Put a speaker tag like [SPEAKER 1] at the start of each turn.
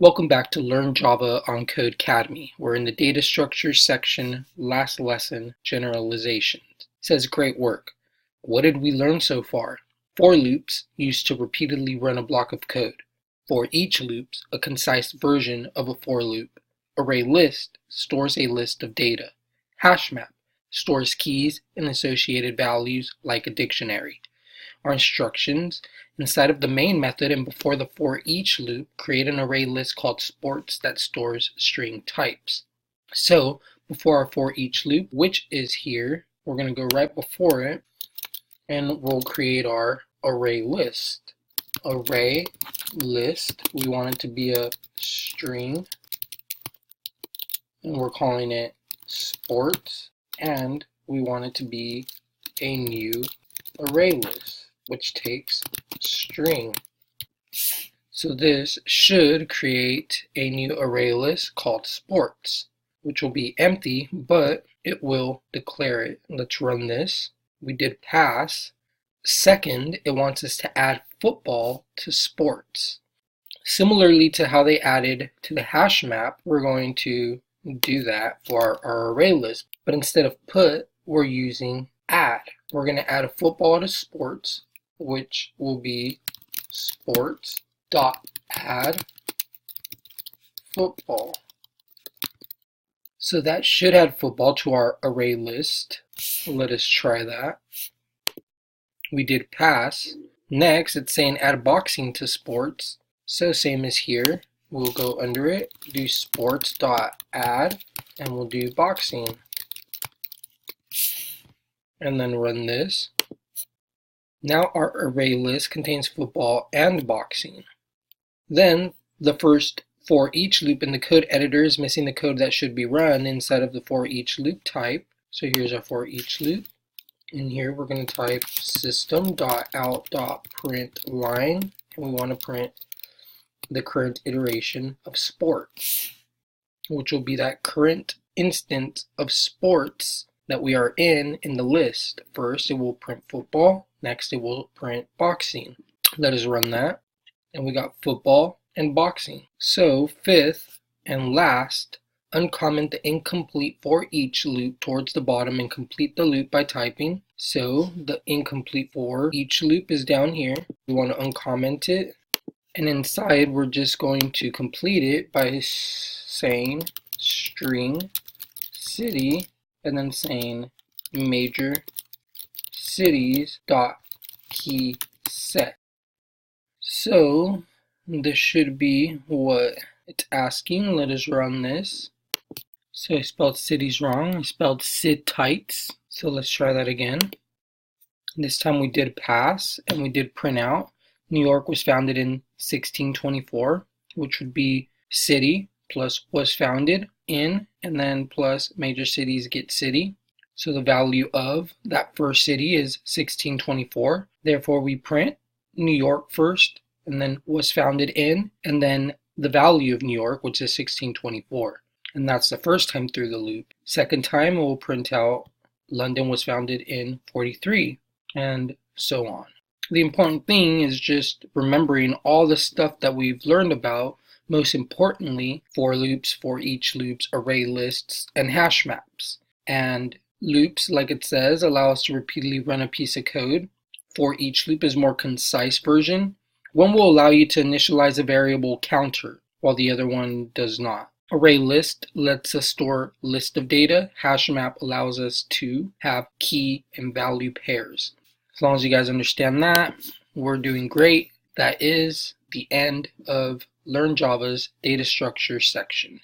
[SPEAKER 1] Welcome back to Learn Java on Codecademy. We're in the data structures section, last lesson, generalizations. It says great work. What did we learn so far? For loops used to repeatedly run a block of code. For each loops, a concise version of a for loop. ArrayList stores a list of data. HashMap stores keys and associated values like a dictionary. Our instructions: inside of the main method and before the for each loop, create an array list called sports that stores string types. So before our for each loop, which is here, we're going to go right before it and we'll create our array list. Array list, we want it to be a string and we're calling it sports, and we want it to be a new array list, which takes string. So this should create a new array list called sports, which will be empty, but it will declare it. Let's run this. We did pass. Second, it wants us to add football to sports. Similarly to how they added to the hash map, we're going to do that for our array list, but instead of put, we're using add. We're going to add a football to sports, which will be sports.add football. So that should add football to our array list. Let us try that. We did pass. Next, it's saying add boxing to sports. So same as here. We'll go under it, do sports.add, and we'll do boxing. And then run this. Now our array list contains football and boxing. Then the first for each loop in the code editor is missing the code that should be run inside of the for each loop type. So here's our for each loop. In here we're going to type system.out.println, and we want to print the current iteration of sports, which will be that current instance of sports that we are in the list. First it will print football, next it will print boxing. Let us run that, and we got football and boxing. So fifth and last, uncomment the incomplete for each loop towards the bottom and complete the loop by typing. So the incomplete for each loop is down here. We want to uncomment it, and inside we're just going to complete it by saying string city and then saying major cities dot key set. So this should be what it's asking. Let us run this. So I spelled cities wrong. I spelled cities. So let's try that again. This time we did pass and we did print out. New York was founded in 1624, which would be city plus was founded in, and then plus major cities get city. So the value of that first city is 1624. Therefore we print New York first, and then was founded in, and then the value of New York, which is 1624. And that's the first time through the loop. Second time we'll print out London was founded in 43, and so on. The important thing is just remembering all the stuff that we've learned about, most importantly, for loops, for each loops, array lists, and hash maps. And loops, like it says, allow us to repeatedly run a piece of code. For each loop is more concise version. One will allow you to initialize a variable counter, while the other one does not. Array list lets us store list of data. Hash map allows us to have key and value pairs. As long as you guys understand that, we're doing great. That is the end of Learn Java's data structure section.